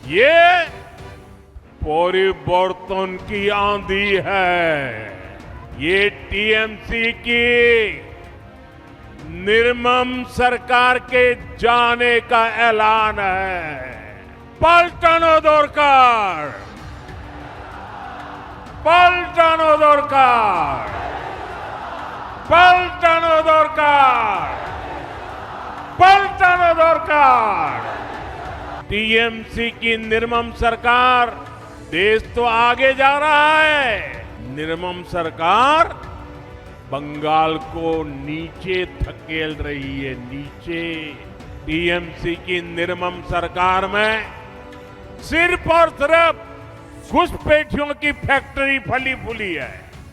ये परिवर्तन की आंधी है। ये टीएमसी की निर्मम सरकार के जाने का ऐलान है। पलटानो दरकार, पलटानो दरकार, पलटानो दरकार, पलटानो दरकार। टीएमसी की निर्मम सरकार, देश तो आगे जा रहा है, निर्मम सरकार बंगाल को नीचे धकेल रही है, नीचे। टीएमसी की निर्मम सरकार में सिर्फ और सिर्फ घुसपैठियों की फैक्ट्री फली फूली है,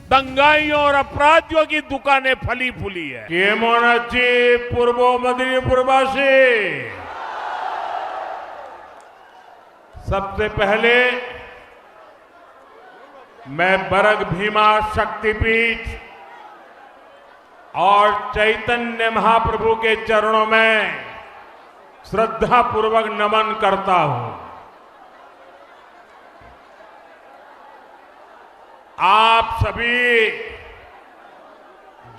दंगाइयों और अपराधियों की दुकानें फली फूली है। केमन आछि पूर्व मेदिनीपुरवासी? सबसे पहले मैं बरग भीमा शक्तिपीठ और चैतन्य महाप्रभु के चरणों में श्रद्धा पूर्वक नमन करता हूं। आप सभी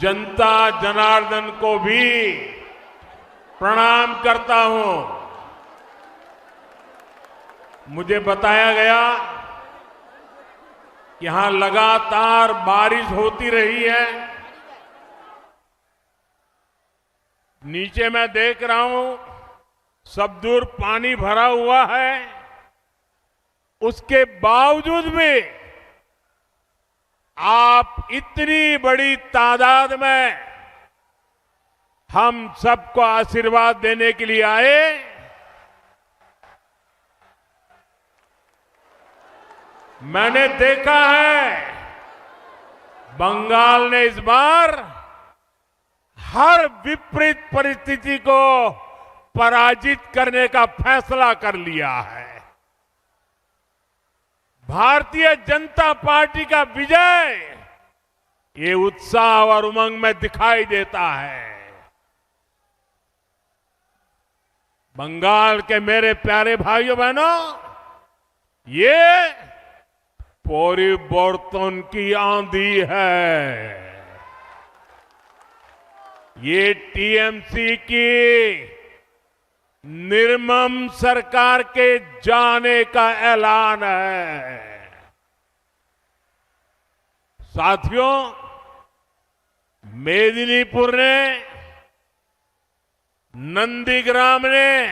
जनता जनार्दन को भी प्रणाम करता हूं। मुझे बताया गया कि यहां लगातार बारिश होती रही है। नीचे मैं देख रहा हूं सब दूर पानी भरा हुआ है, उसके बावजूद भी आप इतनी बड़ी तादाद में हम सबको आशीर्वाद देने के लिए आए। मैंने देखा है बंगाल ने इस बार हर विपरीत परिस्थिति को पराजित करने का फैसला कर लिया है। भारतीय जनता पार्टी का विजय ये उत्साह और उमंग में दिखाई देता है। बंगाल के मेरे प्यारे भाइयों बहनों, ये परिवर्तन की आंधी है। ये टीएमसी की निर्मम सरकार के जाने का ऐलान है। साथियों, मेदिनीपुर ने, नंदीग्राम ने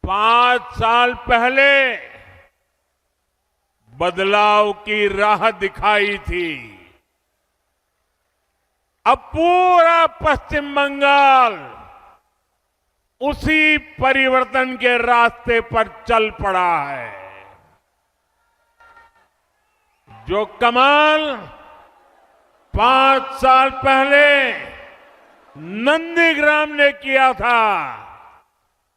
5 साल पहले बदलाव की राह दिखाई थी। अब पूरा पश्चिम बंगाल उसी परिवर्तन के रास्ते पर चल पड़ा है। जो कमाल 5 साल पहले नंदीग्राम ने किया था,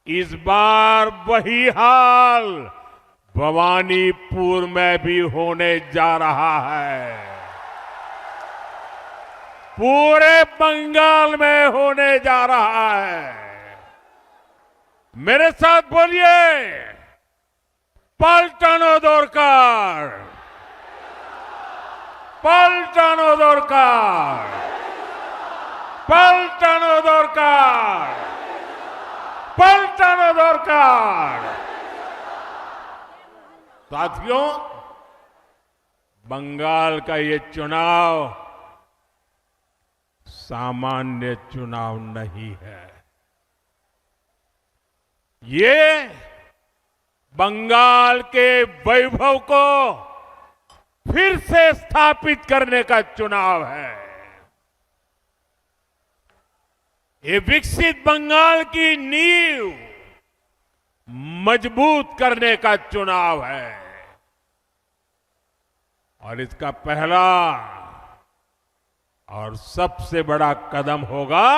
इस बार वही हाल भवानीपुर में भी होने जा रहा है। पूरे बंगाल में होने जा रहा है। मेरे साथ बोलिए, पलटानो दरकार, पलटानो दरकार, पलटानो दरकार, पलटानो दरकार। साथियों, बंगाल का ये चुनाव सामान्य चुनाव नहीं है। ये बंगाल के वैभव को फिर से स्थापित करने का चुनाव है। ये विकसित बंगाल की नींव मजबूत करने का चुनाव है। और इसका पहला और सबसे बड़ा कदम होगा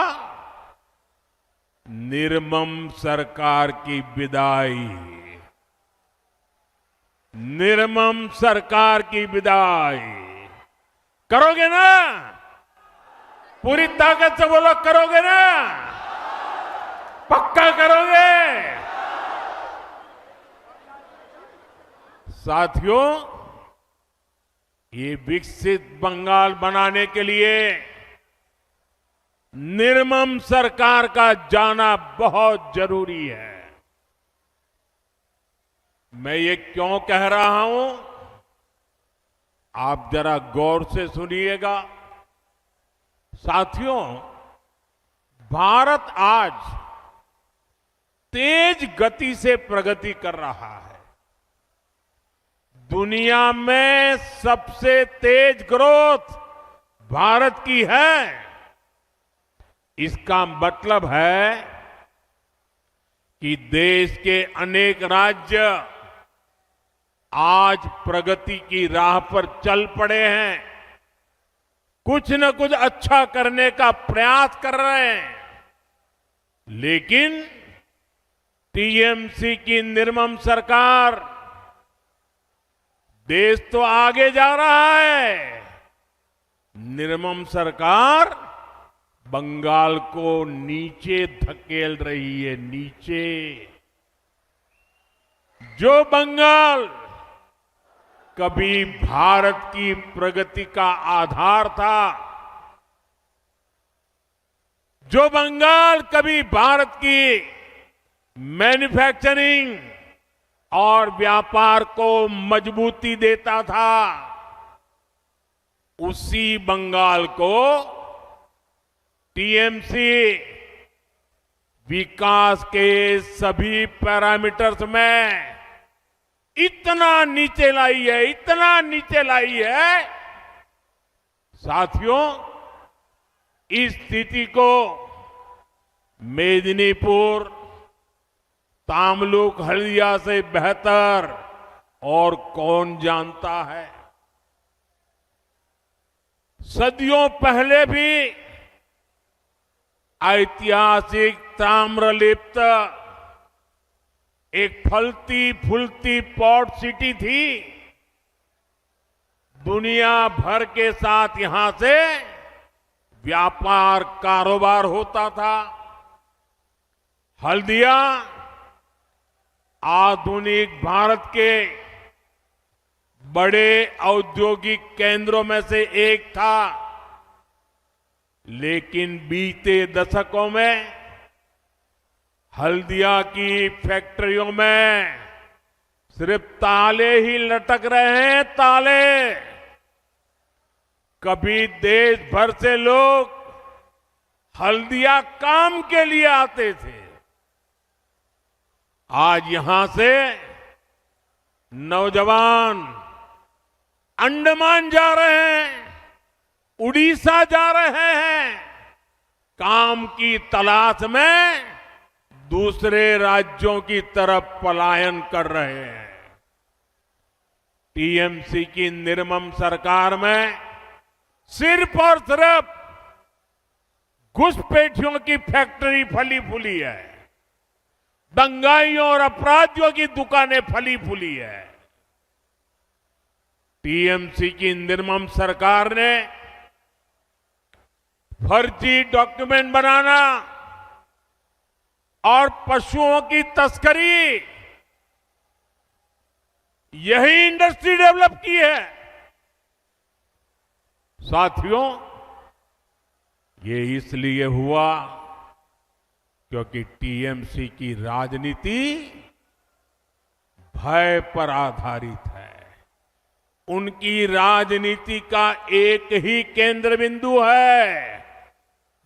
निर्मम सरकार की विदाई। निर्मम सरकार की विदाई करोगे ना? पूरी ताकत से बोलो, करोगे ना? पक्का करोगे? साथियों, ये विकसित बंगाल बनाने के लिए निर्मम सरकार का जाना बहुत जरूरी है। मैं ये क्यों कह रहा हूं, आप जरा गौर से सुनिएगा। साथियों, भारत आज तेज गति से प्रगति कर रहा है। दुनिया में सबसे तेज ग्रोथ भारत की है। इसका मतलब है कि देश के अनेक राज्य आज प्रगति की राह पर चल पड़े हैं, कुछ न कुछ अच्छा करने का प्रयास कर रहे हैं। लेकिन टीएमसी की निर्मम सरकार, देश तो आगे जा रहा है, निर्मम सरकार बंगाल को नीचे धकेल रही है, नीचे। जो बंगाल कभी भारत की प्रगति का आधार था, जो बंगाल कभी भारत की मैन्युफैक्चरिंग और व्यापार को मजबूती देता था, उसी बंगाल को टीएमसी विकास के सभी पैरामीटर्स में इतना नीचे लाई है, इतना नीचे लाई है। साथियों, इस स्थिति को मेदिनीपुर, तामलुक, हल्दिया से बेहतर और कौन जानता है। सदियों पहले भी ऐतिहासिक ताम्रलिप्त एक फलती फूलती पोर्ट सिटी थी। दुनिया भर के साथ यहां से व्यापार कारोबार होता था। हल्दिया आधुनिक भारत के बड़े औद्योगिक केंद्रों में से एक था, लेकिन बीते दशकों में हल्दिया की फैक्ट्रियों में सिर्फ ताले ही लटक रहे हैं, ताले। कभी देश भर से लोग हल्दिया काम के लिए आते थे, आज यहां से नौजवान अंडमान जा रहे हैं, उड़ीसा जा रहे हैं, काम की तलाश में दूसरे राज्यों की तरफ पलायन कर रहे हैं। टीएमसी की निर्मम सरकार में सिर्फ और सिर्फ घुसपैठियों की फैक्ट्री फली फूली है, दंगाइयों और अपराधियों की दुकानें फली फूली है। टीएमसी की निर्मम सरकार ने फर्जी डॉक्यूमेंट बनाना और पशुओं की तस्करी, यही इंडस्ट्री डेवलप की है। साथियों, ये इसलिए हुआ क्योंकि टीएमसी की राजनीति भय पर आधारित है। उनकी राजनीति का एक ही केंद्र बिंदु है,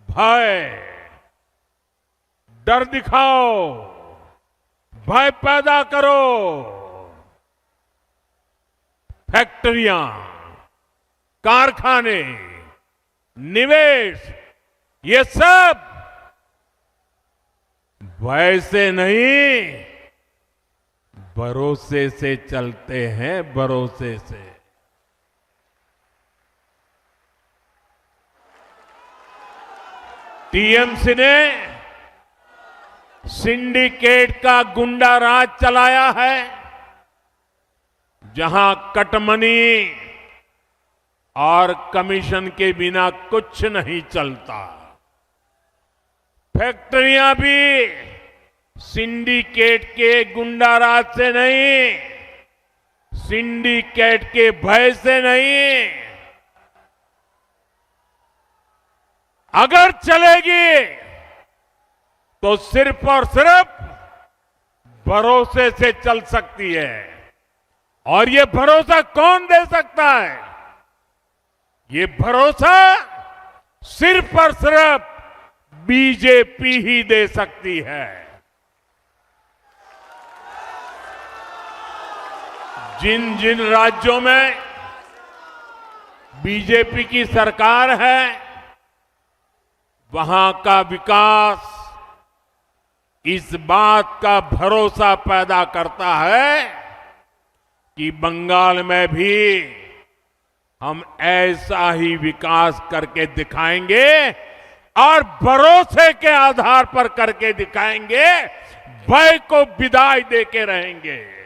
भय। डर दिखाओ, भय पैदा करो। फैक्ट्रियां, कारखाने, निवेश, ये सब वैसे नहीं, भरोसे से चलते हैं, भरोसे से। टीएमसी ने सिंडिकेट का गुंडा राज चलाया है, जहां कटमनी और कमीशन के बिना कुछ नहीं चलता। फैक्ट्रियां भी सिंडिकेट के गुंडा राज से नहीं, सिंडिकेट के भय से नहीं, अगर चलेगी तो सिर्फ और सिर्फ भरोसे से चल सकती है। और ये भरोसा कौन दे सकता है? ये भरोसा सिर्फ और सिर्फ बीजेपी ही दे सकती है। जिन जिन राज्यों में बीजेपी की सरकार है, वहां का विकास इस बात का भरोसा पैदा करता है कि बंगाल में भी हम ऐसा ही विकास करके दिखाएंगे और भरोसे के आधार पर करके दिखाएंगे, भय को विदाई देके रहेंगे।